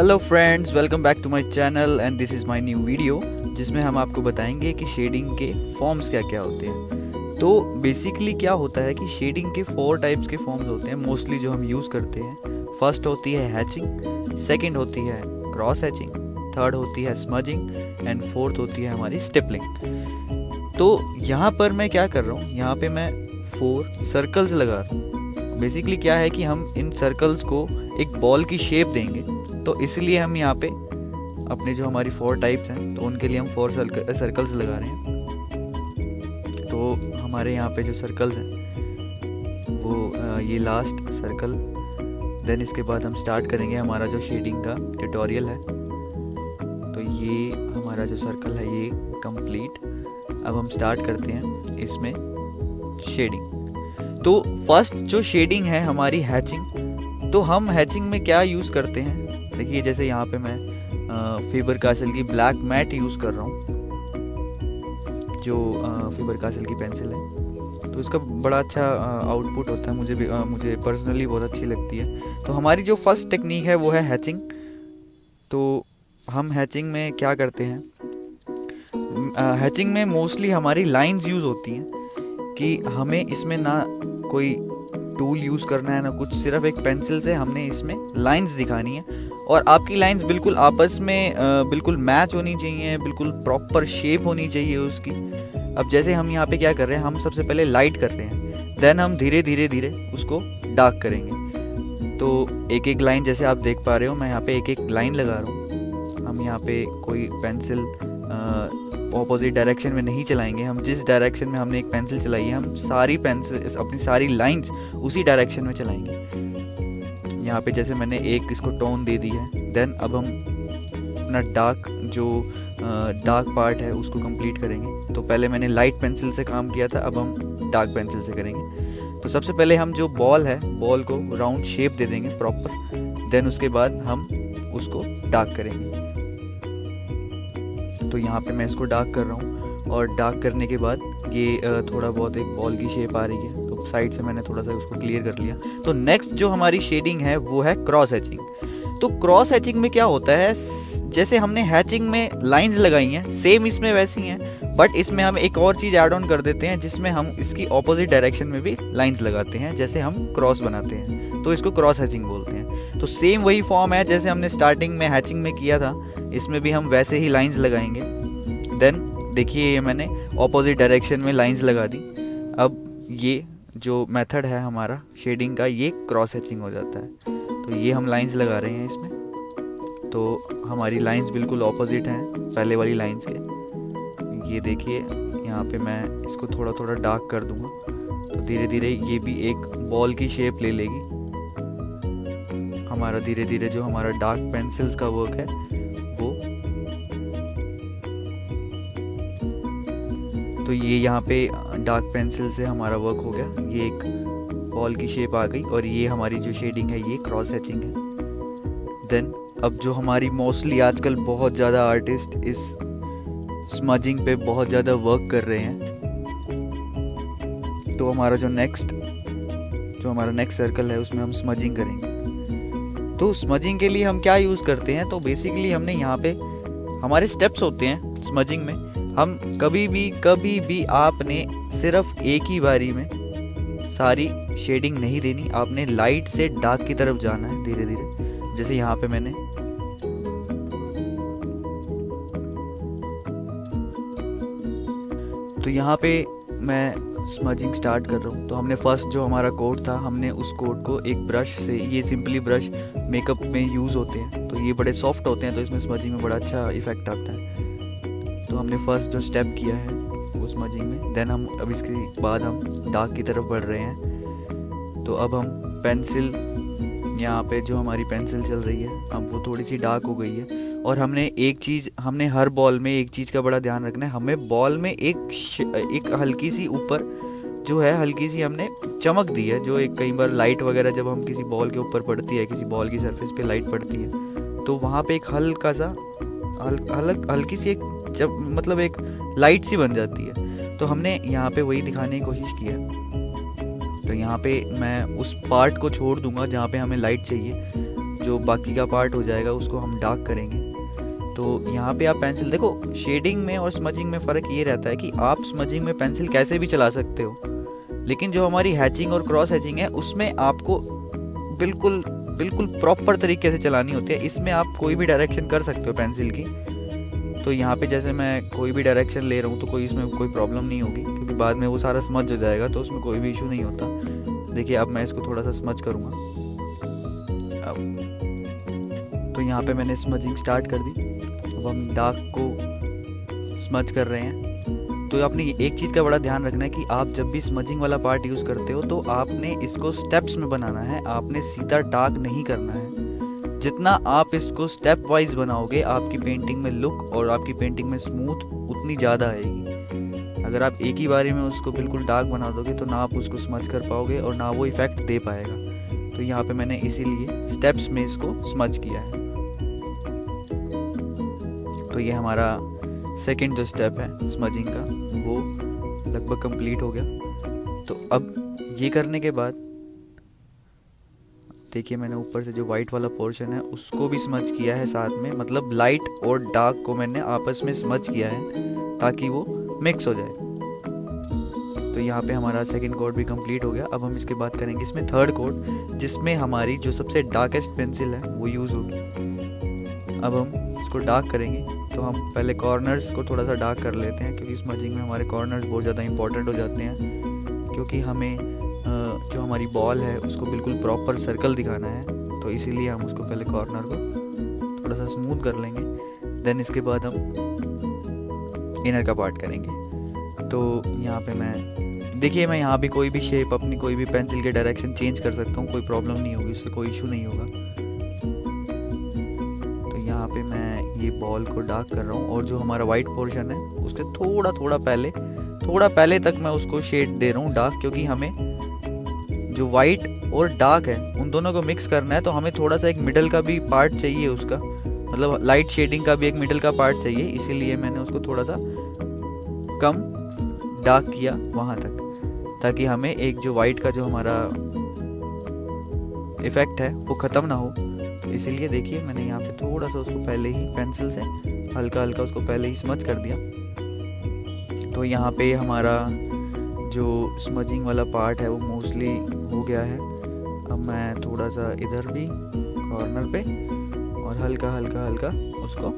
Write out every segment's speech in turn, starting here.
Hello friends, welcome back to my channel and this is my new video जिसमें हम आपको बताएंगे कि शेडिंग के फॉर्म्स क्या क्या होते हैं। तो बेसिकली क्या होता है कि शेडिंग के 4 टाइप्स के फॉर्म्स होते हैं मोस्टली जो हम यूज़ करते हैं। फर्स्ट होती है हैचिंग, सेकंड होती है क्रॉस हैचिंग, थर्ड होती है स्मजिंग एंड फोर्थ होती है हमारी स्टिपलिंग। तो यहाँ पर मैं क्या कर रहा हूँ, यहाँ पे मैं 4 सर्कल्स लगा रहा हूँ। बेसिकली क्या है कि हम इन सर्कल्स को एक बॉल की शेप देंगे, तो इसलिए हम यहाँ पे अपने जो हमारी 4 टाइप्स हैं तो उनके लिए हम 4 सर्कल्स लगा रहे हैं। तो हमारे यहाँ पे जो सर्कल्स हैं वो ये लास्ट सर्कल, देन इसके बाद हम स्टार्ट करेंगे हमारा जो शेडिंग का ट्यूटोरियल है। तो ये हमारा जो सर्कल है ये कंप्लीट। अब हम स्टार्ट करते हैं इसमें शेडिंग। तो फर्स्ट जो शेडिंग है हमारी हैचिंग। तो हम हैचिंग में क्या यूज़ करते हैं, देखिए जैसे यहाँ पे मैं फेबर कासल की ब्लैक मैट यूज़ कर रहा हूँ, जो फेबर कासल की पेंसिल है। तो इसका बड़ा अच्छा आउटपुट होता है, मुझे पर्सनली बहुत अच्छी लगती है। तो हमारी जो फर्स्ट टेक्निक है वो है हैचिंग। तो हम हैचिंग में क्या करते हैं, हैचिंग में मोस्टली हमारी लाइंस यूज़ होती हैं कि हमें इसमें ना कोई टूल यूज़ करना है ना कुछ, सिर्फ एक पेंसिल से हमने इसमें लाइंस दिखानी है और आपकी लाइंस बिल्कुल आपस में बिल्कुल मैच होनी चाहिए, बिल्कुल प्रॉपर शेप होनी चाहिए उसकी। अब जैसे हम यहाँ पे क्या कर रहे हैं, हम सबसे पहले लाइट कर रहे हैं, देन हम धीरे धीरे उसको डार्क करेंगे। तो एक एक लाइन जैसे आप देख पा रहे हो, मैं यहाँ पे एक एक लाइन लगा रहा हूँ। हम यहाँ पे कोई पेंसिल ऑपोजिट डायरेक्शन में नहीं चलाएंगे। हम जिस डायरेक्शन में हमने एक पेंसिल चलाई है, हम सारी पेंसिल अपनी सारी लाइंस उसी डायरेक्शन में चलाएंगे। यहाँ पे जैसे मैंने एक इसको टोन दे दी है, देन अब हम अपना डार्क पार्ट है उसको कंप्लीट करेंगे। तो पहले मैंने लाइट पेंसिल से काम किया था, अब हम डार्क पेंसिल से करेंगे। तो सबसे पहले हम जो बॉल है, बॉल को राउंड शेप दे देंगे प्रॉपर, देन उसके बाद हम उसको डार्क करेंगे। तो यहाँ पे मैं इसको डार्क कर रहा हूँ और डार्क करने के बाद ये थोड़ा बहुत एक बॉल की शेप आ रही है, तो साइड से मैंने थोड़ा सा उसको क्लियर कर लिया। तो नेक्स्ट जो हमारी शेडिंग है वो है क्रॉस हैचिंग। तो क्रॉस हैचिंग में क्या होता है, जैसे हमने हैचिंग में लाइंस लगाई हैं सेम इसमें वैसी हैं, बट इसमें हम एक और चीज़ ऐड ऑन कर देते हैं जिसमें हम इसकी ऑपोजिट डायरेक्शन में भी लाइंस लगाते हैं, जैसे हम क्रॉस बनाते हैं, तो इसको क्रॉस हैचिंग बोलते हैं। तो सेम वही फॉर्म है जैसे हमने स्टार्टिंग में हैचिंग में किया था, इसमें भी हम वैसे ही लाइंस लगाएंगे। देन देखिए ये मैंने ऑपोजिट डायरेक्शन में लाइंस लगा दी। अब ये जो मेथड है हमारा शेडिंग का, ये क्रॉस हैचिंग हो जाता है। तो ये हम लाइंस लगा रहे हैं इसमें, तो हमारी लाइंस बिल्कुल ऑपोजिट हैं पहले वाली लाइंस के। ये देखिए यहाँ पे मैं इसको थोड़ा थोड़ा डार्क कर दूंगा, तो धीरे धीरे ये भी एक बॉल की शेप ले लेगी। हमारा धीरे धीरे जो हमारा डार्क पेंसिल्स का वर्क है वो, तो ये यहाँ पे डार्क पेंसिल से हमारा वर्क हो गया, ये एक बॉल की शेप आ गई और ये हमारी जो शेडिंग है ये क्रॉस हैचिंग है। देन अब जो हमारी मोस्टली आजकल बहुत ज़्यादा आर्टिस्ट इस स्मजिंग पे बहुत ज़्यादा वर्क कर रहे हैं। तो हमारा जो हमारा नेक्स्ट सर्कल है उसमें हम स्मजिंग करेंगे। तो स्मजिंग के लिए हम क्या यूज़ करते हैं, तो बेसिकली हमने यहाँ पे हमारे स्टेप्स होते हैं स्मजिंग में। हम कभी भी आपने सिर्फ एक ही बारी में सारी शेडिंग नहीं देनी, आपने लाइट से डार्क की तरफ जाना है धीरे धीरे। जैसे यहाँ पे मैंने तो यहाँ पे मैं स्मजिंग स्टार्ट कर रहा हूँ। तो हमने फर्स्ट जो हमारा कोट था, हमने उस कोट को एक ब्रश से, ये सिंपली ब्रश मेकअप में यूज़ होते हैं, तो ये बड़े सॉफ्ट होते हैं, तो इसमें स्मजिंग में बड़ा अच्छा इफेक्ट आता है। तो हमने फर्स्ट जो स्टेप किया है वो स्मजिंग में, देन हम अब इसके बाद हम डार्क की तरफ बढ़ रहे हैं। तो अब हम पेंसिल, यहाँ पे जो हमारी पेंसिल चल रही है अब वो थोड़ी सी डार्क हो गई है। और हमने हर बॉल में एक चीज़ का बड़ा ध्यान रखना है, हमें बॉल में एक हल्की सी ऊपर जो है हल्की सी हमने चमक दी है, जो एक कई बार लाइट वगैरह जब हम किसी बॉल के ऊपर पड़ती है, किसी बॉल की सरफेस पे लाइट पड़ती है, तो वहाँ पे एक हल्का सा हल्की सी एक जब मतलब एक लाइट सी बन जाती है। तो हमने यहाँ पे वही दिखाने की कोशिश की है। तो यहाँ पे मैं उस पार्ट को छोड़ दूंगा जहाँ पे हमें लाइट चाहिए, जो बाकी का पार्ट हो जाएगा उसको हम डार्क करेंगे। तो यहाँ पे आप पेंसिल देखो, शेडिंग में और स्मजिंग में फ़र्क ये रहता है कि आप स्मजिंग में पेंसिल कैसे भी चला सकते हो, लेकिन जो हमारी हैचिंग और क्रॉस हैचिंग है उसमें आपको बिल्कुल बिल्कुल प्रॉपर तरीके से चलानी होती है। इसमें आप कोई भी डायरेक्शन कर सकते हो पेंसिल की। तो यहाँ पे जैसे मैं कोई भी डायरेक्शन ले रहा हूँ तो कोई इसमें कोई प्रॉब्लम नहीं होगी, क्योंकि बाद में वो सारा स्मज हो जाएगा, तो उसमें कोई भी इशू नहीं होता। देखिए अब मैं इसको थोड़ा सा स्मज करूँगा। अब तो यहाँ पे मैंने स्मजिंग स्टार्ट कर दी। अब हम डार्क को स्मज कर रहे हैं। तो आपने एक चीज़ का बड़ा ध्यान रखना है कि आप जब भी स्मजिंग वाला पार्ट यूज़ करते हो तो आपने इसको स्टेप्स में बनाना है, आपने सीधा डार्क नहीं करना है। जितना आप इसको स्टेप वाइज बनाओगे आपकी पेंटिंग में लुक और आपकी पेंटिंग में स्मूथ उतनी ज़्यादा आएगी। अगर आप एक ही बारी में उसको बिल्कुल डार्क बना दोगे तो ना आप उसको स्मज कर पाओगे और ना वो इफ़ेक्ट दे पाएगा। तो यहाँ पे मैंने इसीलिए स्टेप्स में इसको स्मज किया है। तो ये हमारा सेकंड जो स्टेप है स्मजिंग का वो लगभग कंप्लीट हो गया। तो अब ये करने के बाद देखिए मैंने ऊपर से जो वाइट वाला पोर्शन है उसको भी स्मज किया है साथ में, मतलब लाइट और डार्क को मैंने आपस में स्मज किया है ताकि वो मिक्स हो जाए। तो यहाँ पे हमारा सेकंड कोट भी कंप्लीट हो गया। अब हम इसके बाद करेंगे इसमें थर्ड कोट, जिसमें हमारी जो सबसे डार्केस्ट पेंसिल है वो यूज़ होगी। अब हम इसको डार्क करेंगे। तो हम पहले कॉर्नर्स को थोड़ा सा डार्क कर लेते हैं, क्योंकि स्मजिंग में हमारे कॉर्नर्स बहुत ज़्यादा इंपॉर्टेंट हो जाते हैं, क्योंकि हमें जो हमारी बॉल है उसको बिल्कुल प्रॉपर सर्कल दिखाना है। तो इसीलिए हम उसको पहले कॉर्नर को थोड़ा सा स्मूथ कर लेंगे। देन इसके बाद हम इनर का पार्ट करेंगे। तो यहाँ पे मैं यहाँ भी कोई भी शेप अपनी कोई भी पेंसिल के डायरेक्शन चेंज कर सकता हूँ, कोई प्रॉब्लम नहीं होगी, उससे कोई इशू नहीं होगा। तो यहाँ पे मैं ये बॉल को डार्क कर रहा हूँ और जो हमारा वाइट पोर्शन है उसके थोड़ा पहले तक मैं उसको शेड दे रहा हूँ डार्क, क्योंकि हमें जो वाइट और डार्क है उन दोनों को मिक्स करना है। तो हमें थोड़ा सा एक मिडल का भी पार्ट चाहिए उसका, मतलब लाइट शेडिंग का भी एक मिडल का पार्ट चाहिए। इसीलिए मैंने उसको थोड़ा सा कम डार्क किया वहाँ तक, ताकि हमें एक जो वाइट का जो हमारा इफ़ेक्ट है वो ख़त्म ना हो। इसीलिए देखिए मैंने यहाँ पे थोड़ा सा उसको पहले ही पेंसिल से हल्का हल्का उसको पहले ही स्मज कर दिया। तो यहाँ पे हमारा जो स्मजिंग वाला पार्ट है वो मोस्टली हो गया है। अब मैं थोड़ा सा इधर भी कॉर्नर पे और हल्का हल्का उसको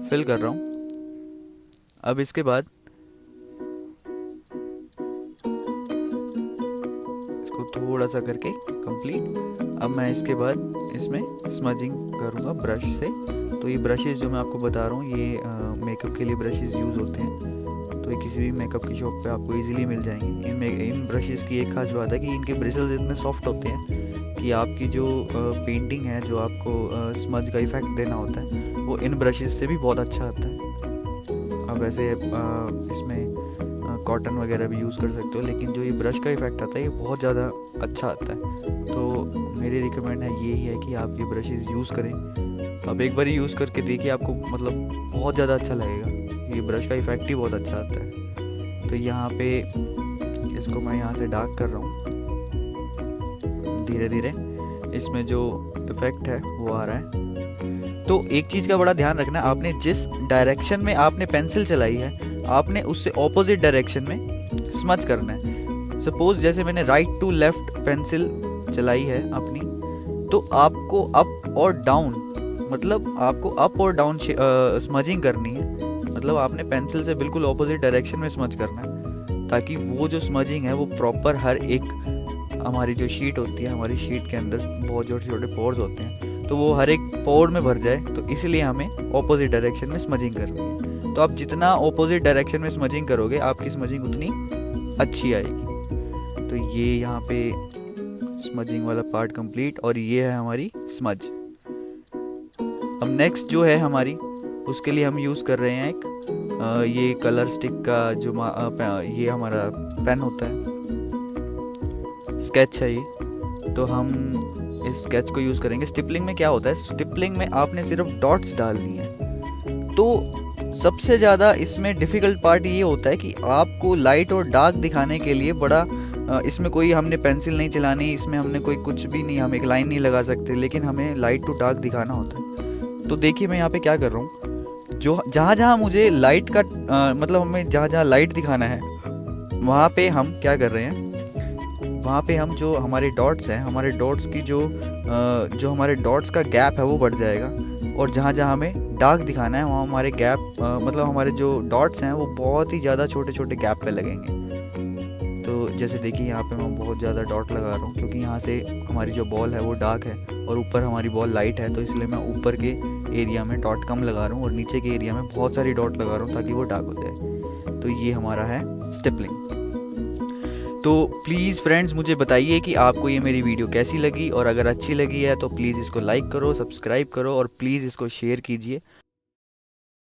फिल कर रहा हूँ। अब इसके बाद इसको थोड़ा सा करके कंप्लीट। अब मैं इसके बाद इसमें स्मजिंग करूँगा ब्रश से। तो ये ब्रशेज़ जो मैं आपको बता रहा हूँ ये मेकअप के लिए ब्रशेज़ यूज़ होते हैं। तो ये किसी भी मेकअप की शॉप पे आपको इजीली मिल जाएंगे। इन ब्रशेज़ की एक खास बात है कि इनके ब्रिसल्स इतने सॉफ्ट होते हैं कि आपकी जो पेंटिंग है, जो आपको स्मज का इफ़ेक्ट देना होता है, वो इन ब्रशेज़ से भी बहुत अच्छा आता है। अब वैसे इसमें कॉटन वगैरह भी यूज़ कर सकते हो, लेकिन जो ये ब्रश का इफ़ेक्ट आता है ये बहुत ज़्यादा अच्छा आता है। तो मेरी रिकमेंड है यही है कि आप ये ब्रशेज़ यूज़ करें। आप एक बार यूज़ करके देखिए, आपको मतलब बहुत ज़्यादा अच्छा लगेगा। ये ब्रश का इफ़ेक्ट ही बहुत अच्छा आता है। तो यहाँ पे इसको मैं यहाँ से डार्क कर रहा हूँ धीरे धीरे, इसमें जो इफ़ेक्ट है वो आ रहा है। तो एक चीज़ का बड़ा ध्यान रखना, आपने जिस डायरेक्शन में आपने पेंसिल चलाई है आपने उससे ऑपोजिट डायरेक्शन में स्मच करना है। सपोज जैसे मैंने राइट टू लेफ्ट पेंसिल चलाई है अपनी, तो आपको अप और डाउन, मतलब आपको अप और डाउन स्मजिंग करनी है। मतलब आपने पेंसिल से बिल्कुल ऑपोजिट डायरेक्शन में स्मज करना है, ताकि वो जो स्मजिंग है वो प्रॉपर हर एक, हमारी जो शीट होती है, हमारी शीट के अंदर बहुत छोटे छोटे पोर्स होते हैं, तो वो हर एक पोर में भर जाए। तो इसलिए हमें ऑपोजिट डायरेक्शन में स्मजिंग करनी है। तो आप जितना ऑपोजिट डायरेक्शन में स्मजिंग करोगे आपकी स्मजिंग उतनी अच्छी आएगी। तो ये यहाँ पे स्मजिंग वाला पार्ट कंप्लीट, और ये है हमारी स्मज। अब नेक्स्ट जो है हमारी, उसके लिए हम यूज़ कर रहे हैं एक ये कलर स्टिक का जो ये हमारा पेन होता है, स्केच है ये। तो हम इस स्केच को यूज़ करेंगे। स्टिपलिंग में क्या होता है, स्टिपलिंग में आपने सिर्फ डॉट्स डालनी है। तो सबसे ज़्यादा इसमें डिफ़िकल्ट पार्ट ये होता है कि आपको लाइट और डार्क दिखाने के लिए बड़ा इसमें कोई हमने पेंसिल नहीं चलानी, इसमें हमने कोई कुछ भी नहीं, हम एक लाइन नहीं लगा सकते, लेकिन हमें लाइट टू डार्क दिखाना होता है। तो देखिए मैं यहाँ पे क्या कर रहा हूँ, जो जहाँ जहाँ मुझे लाइट का मतलब हमें जहाँ जहाँ लाइट दिखाना है वहाँ पे हम क्या कर रहे हैं, वहाँ पे हम जो हमारे डॉट्स हैं, हमारे डॉट्स की जो हमारे डॉट्स का गैप है वो बढ़ जाएगा, और जहाँ जहाँ हमें डार्क दिखाना है वहाँ हमारे गैप मतलब हमारे जो डॉट्स हैं वो बहुत ही ज़्यादा छोटे छोटे गैप पे लगेंगे। तो जैसे देखिए यहाँ पे मैं बहुत ज़्यादा डॉट लगा रहा हूँ, क्योंकि यहाँ से हमारी जो बॉल है वो डार्क है और ऊपर हमारी बॉल लाइट है, तो इसलिए मैं ऊपर के एरिया में डॉट कम लगा रहा हूँ और नीचे के एरिया में बहुत सारी डॉट लगा रहा हूँ ताकि वो डार्क हो जाए। तो ये हमारा है स्टिपलिंग। तो प्लीज़ फ्रेंड्स मुझे बताइए कि आपको ये मेरी वीडियो कैसी लगी, और अगर अच्छी लगी है तो प्लीज़ इसको लाइक करो, सब्सक्राइब करो और प्लीज़ इसको शेयर कीजिए।